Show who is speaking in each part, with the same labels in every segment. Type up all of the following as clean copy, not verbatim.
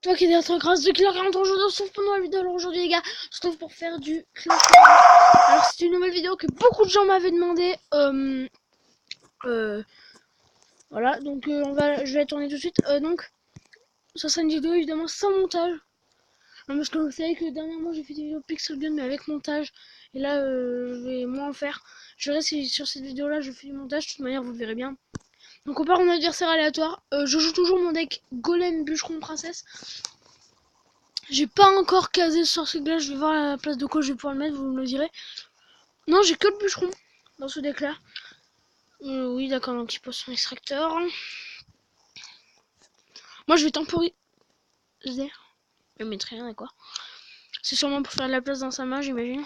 Speaker 1: Toi qui es derrière grâce de Killer 40 aujourd'hui, on se retrouve pour une nouvelle vidéo. Alors aujourd'hui les gars, on se retrouve pour faire du Clash Royale. Alors c'est une nouvelle vidéo que beaucoup de gens m'avaient demandé. Voilà, donc je vais la tourner tout de suite. Donc ça sera une vidéo évidemment sans montage. Non, parce que vous savez que dernièrement j'ai fait des vidéos Pixel Gun mais avec montage. Et là je vais moins en faire. Je verrai si sur cette vidéo là je fais du montage. De toute manière vous verrez bien. Donc on part en adversaire aléatoire. Je joue toujours mon deck Golem Bûcheron Princesse. J'ai pas encore casé le sorcier glace, je vais voir à la place de quoi je vais pouvoir le mettre, vous me le direz. Non, j'ai que le bûcheron dans ce deck là. Oui, d'accord, donc il pose son extracteur. Moi je vais temporiser. Je mettrai rien, d'accord. C'est sûrement pour faire de la place dans sa main, j'imagine.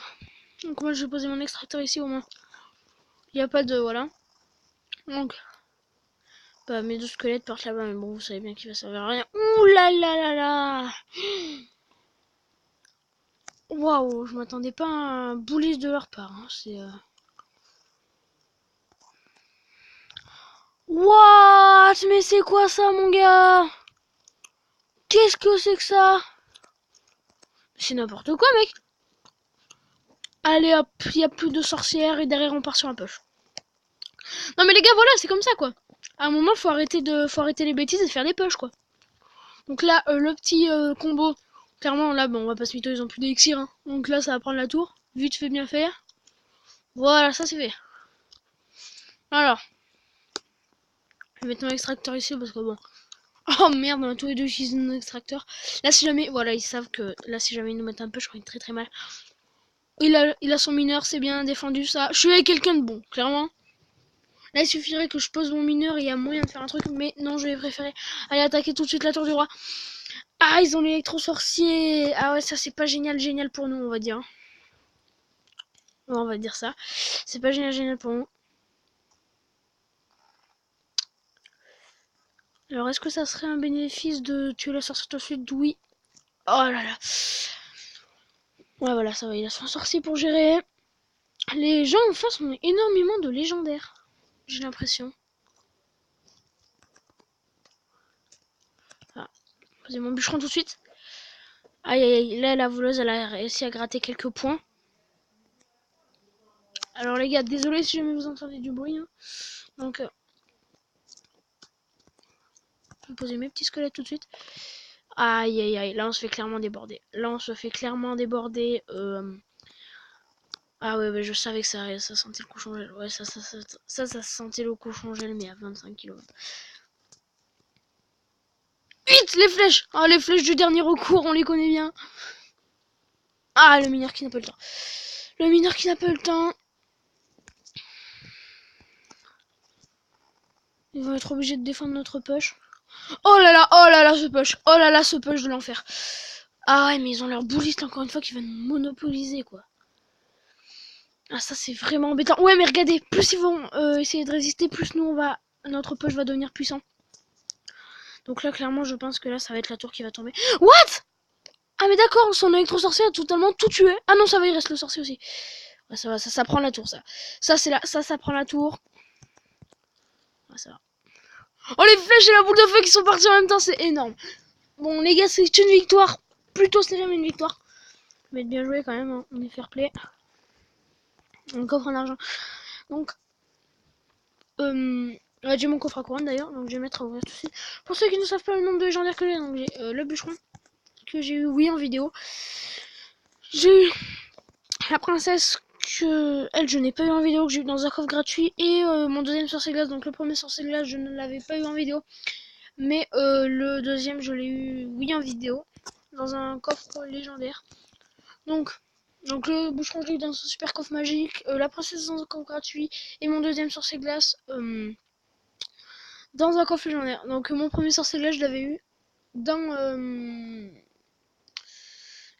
Speaker 1: Donc moi je vais poser mon extracteur ici au moins. Il n'y a pas de. Voilà. Donc. Bah, mes deux squelettes partent là-bas, mais bon, vous savez bien qu'il va servir à rien. Ouh là là là là. Waouh, je m'attendais pas à un bullies de leur part. Hein. C'est. What? Mais c'est quoi ça, mon gars? Qu'est-ce que c'est que ça? C'est n'importe quoi, mec. Allez hop, il n'y a plus de sorcières et derrière on part sur un push. Non mais les gars, voilà, c'est comme ça quoi. À un moment, faut arrêter les bêtises et faire des push quoi. Donc là, le petit combo, clairement là, bon, on va pas se mytho, ils ont plus d'élixir. Hein. Donc là, ça va prendre la tour. Vite fait, bien faire. Voilà, ça c'est fait. Alors, je vais mettre mon extracteur ici parce que bon. Oh merde, on a tous les deux utilisé mon extracteur. Là, si jamais, voilà, ils savent que là, si jamais ils nous mettent un push, je crois qu'il est très très mal. Il a son mineur, c'est bien défendu ça. Je suis avec quelqu'un de bon, clairement. Là, il suffirait que je pose mon mineur et il y a moyen de faire un truc. Mais non, je vais préférer aller attaquer tout de suite la tour du roi. Ah, ils ont l'électro-sorcier. Ah ouais, ça, c'est pas génial pour nous, on va dire. Ouais, on va dire ça. C'est pas génial pour nous. Alors, est-ce que ça serait un bénéfice de tuer la sorcière tout de suite? Oui. Oh là là. Ouais, voilà, ça va. Il a son sorcier pour gérer. Les gens en face ont énormément de légendaires. J'ai l'impression. Ah, posez mon bûcheron tout de suite. Aïe aïe aïe, là la voleuse elle a réussi à gratter quelques points. Alors les gars, désolé si jamais vous entendez du bruit. Hein. Donc, je vais poser mes petits squelettes tout de suite. Aïe aïe aïe, là on se fait clairement déborder. Ah ouais, je savais que ça sentait le cochon gel. Ouais, ça sentait le cochon gel, mais à 25 km. Vite, les flèches! Ah, les flèches du dernier recours, on les connaît bien. Ah, le mineur qui n'a pas le temps. Le mineur qui n'a pas le temps. Ils vont être obligés de défendre notre push. Oh là là, ce push. Oh là là, ce push de l'enfer. Ah ouais, mais ils ont leur bouliste encore une fois qui va nous monopoliser, quoi. Ah, ça, c'est vraiment embêtant. Ouais, mais regardez, plus ils vont essayer de résister, plus nous, notre push va devenir puissant. Donc là, clairement, je pense que là, ça va être la tour qui va tomber. What? Ah, mais d'accord, son électro-sorcier a totalement tout tué. Ah non, ça va, il reste le sorcier aussi. Ouais, ça va, ça prend la tour, ça. Ça, c'est là, ça prend la tour. Ouais, ça va. Oh, les flèches et la boule de feu qui sont partis en même temps, c'est énorme. Bon, les gars, c'est une victoire. Plutôt, c'est jamais une victoire. Mais bien joué quand même, hein. On est fair play. On coffre en argent. Donc, ouais, j'ai mon coffre à couronne d'ailleurs, donc je vais mettre à ouvrir tout de suite. Pour ceux qui ne savent pas le nombre de légendaires que j'ai, donc j'ai le bûcheron, que j'ai eu, oui, en vidéo. J'ai eu la princesse, que elle, je n'ai pas eu en vidéo, que j'ai eu dans un coffre gratuit, et mon deuxième sorcier glace, donc le premier sorcier glace, je ne l'avais pas eu en vidéo. Mais le deuxième, je l'ai eu, oui, en vidéo, dans un coffre légendaire. Donc le bûcheron, je l'ai eu dans un super coffre magique, la princesse dans un coffre gratuit, et mon deuxième sorcier glace dans un coffre légendaire. Donc mon premier sorcier glace, je l'avais eu dans...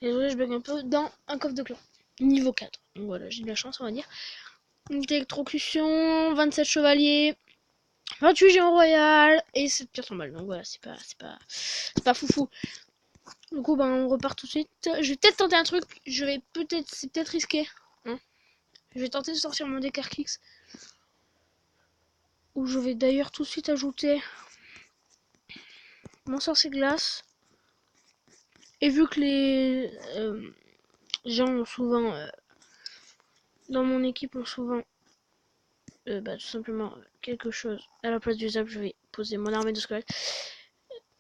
Speaker 1: désolé, je bug un peu, dans un coffre de clan. Niveau 4. Donc voilà, j'ai de la chance, on va dire. Une électrocution, 27 chevaliers, 28 géants royal et 7 pierres tombales. Donc voilà, c'est pas foufou. Du coup, ben, on repart tout de suite. Je vais peut-être tenter un truc. C'est peut-être risqué. Hein. Je vais tenter de sortir mon deck Archix. Où je vais d'ailleurs tout de suite ajouter mon sorcier glace. Et vu que les gens ont souvent, dans mon équipe ont souvent, tout simplement quelque chose à la place du zap, je vais poser mon armée de squelettes.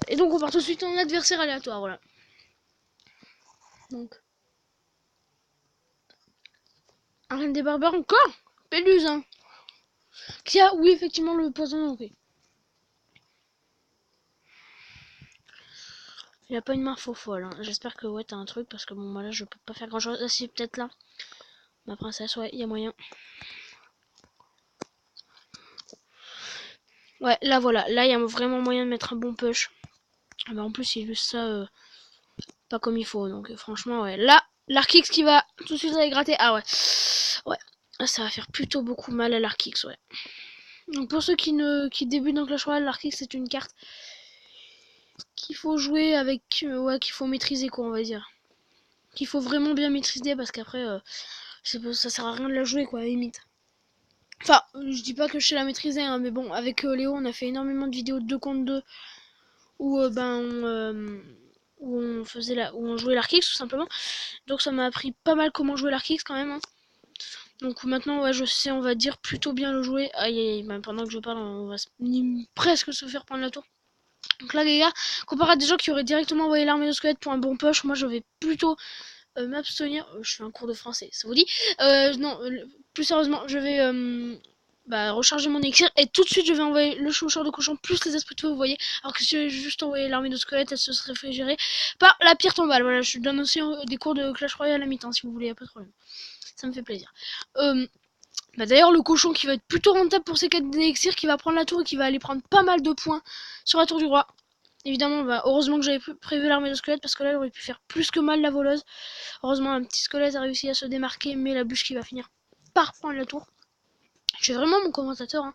Speaker 1: Et donc on part tout de suite en adversaire aléatoire, voilà. Donc, arène des barbares encore. Péluse, hein. Qui a, oui, effectivement, le poison, ok. Il a pas une main faux folle, hein. J'espère que ouais, t'as un truc, parce que bon, moi là, je peux pas faire grand chose. Ah, si, peut-être là. Ma princesse, ouais, il y a moyen. Ouais, là, voilà. Là, il y a vraiment moyen de mettre un bon push. Ah bah, en plus, il illustre ça pas comme il faut. Donc, franchement, ouais. Là, l'Arkix qui va tout de suite aller gratter. Ah ouais. Ouais. Là, ça va faire plutôt beaucoup mal à l'Arkix, ouais. Donc, pour ceux qui débutent dans Clash Royale, l'Arkix, c'est une carte qu'il faut jouer avec. Ouais, qu'il faut maîtriser, quoi, on va dire. Qu'il faut vraiment bien maîtriser parce qu'après, ça sert à rien de la jouer, quoi, à la limite. Enfin, je dis pas que je sais la maîtriser, hein, mais bon, avec Léo, on a fait énormément de vidéos de 2 contre 2 où, où on faisait où on jouait l'Arkix tout simplement. Donc ça m'a appris pas mal comment jouer l'Arkix quand même, hein. Donc maintenant, ouais, je sais, on va dire plutôt bien le jouer. Aïe aïe aïe, même pendant que je parle, on va presque se faire prendre la tour. Donc là, les gars, comparé à des gens qui auraient directement envoyé l'armée de squelettes pour un bon push, moi je vais plutôt m'abstenir. Je fais un cours de français, ça vous dit? Non, plus sérieusement, je vais recharger mon élixir et tout de suite je vais envoyer le choucheur de cochon plus les esprits de feu, vous voyez. Alors que si j'avais juste envoyé l'armée de squelettes, elle se serait fait gérer par la pierre tombale. Voilà, je donne aussi des cours de Clash Royale à la mi-temps si vous voulez, y a pas de problème. Ça me fait plaisir. D'ailleurs, le cochon qui va être plutôt rentable pour ses 4 d'élixir, qui va prendre la tour et qui va aller prendre pas mal de points sur la tour du roi. Évidemment, heureusement que j'avais prévu l'armée de squelettes parce que là, elle aurait pu faire plus que mal la voleuse. Heureusement, un petit squelette a réussi à se démarquer, mais la bûche qui va finir par prendre la tour. Je fais vraiment mon commentateur, hein.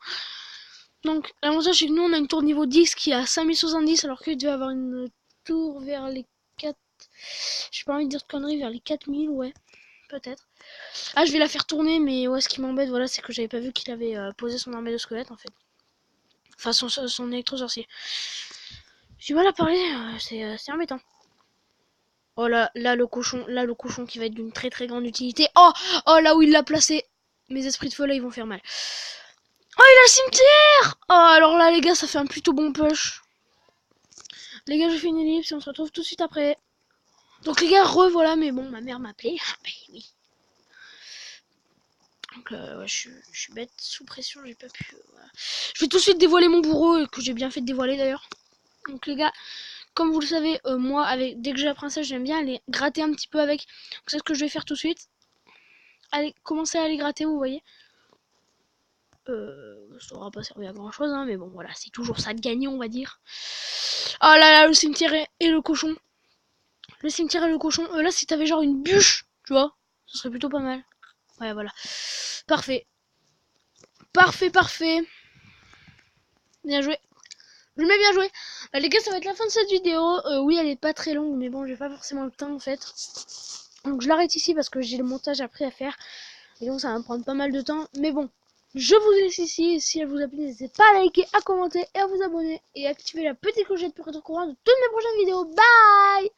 Speaker 1: Donc, l'avantage, c'est que nous, on a une tour niveau 10 qui est à 5070, alors qu'il devait avoir une tour vers les 4... J'ai pas envie de dire de conneries, vers les 4000, ouais, peut-être. Ah, je vais la faire tourner, mais ouais, ce qui m'embête, voilà, c'est que j'avais pas vu qu'il avait posé son armée de squelettes, en fait. Enfin, son électro-sorcier. J'ai mal à parler, c'est embêtant. Oh là, là le cochon qui va être d'une très très grande utilité. Oh, oh là où il l'a placé. Mes esprits de feu là, ils vont faire mal. Oh, il a le cimetière. Oh, alors là les gars, ça fait un plutôt bon push. Les gars, je fais une ellipse et on se retrouve tout de suite après. Donc les gars, revoilà, mais bon, ma mère m'appelait. Ah, bah oui. Donc ouais, je suis bête, sous pression, j'ai pas pu. Voilà. Je vais tout de suite dévoiler mon bourreau, que j'ai bien fait de dévoiler d'ailleurs. Donc les gars, comme vous le savez, moi, dès que j'ai la princesse, j'aime bien aller gratter un petit peu avec. Donc c'est ce que je vais faire tout de suite. Allez, commencer à aller gratter, vous voyez. Ça aura pas servi à grand chose, hein, mais bon, voilà, c'est toujours ça de gagner, on va dire. Oh là là, le cimetière et le cochon. Le cimetière et le cochon. Là, si t'avais genre une bûche, tu vois, ce serait plutôt pas mal. Ouais, voilà. Parfait. Parfait, parfait. Bien joué. Je mets bien joué. Bah, les gars, ça va être la fin de cette vidéo. Oui, elle est pas très longue, mais bon, j'ai pas forcément le temps en fait. Donc je l'arrête ici parce que j'ai le montage après à faire. Et donc ça va me prendre pas mal de temps. Mais bon, je vous laisse ici. Et si elle vous a plu, n'hésitez pas à liker, à commenter et à vous abonner. Et à activer la petite clochette pour être au courant de toutes mes prochaines vidéos. Bye!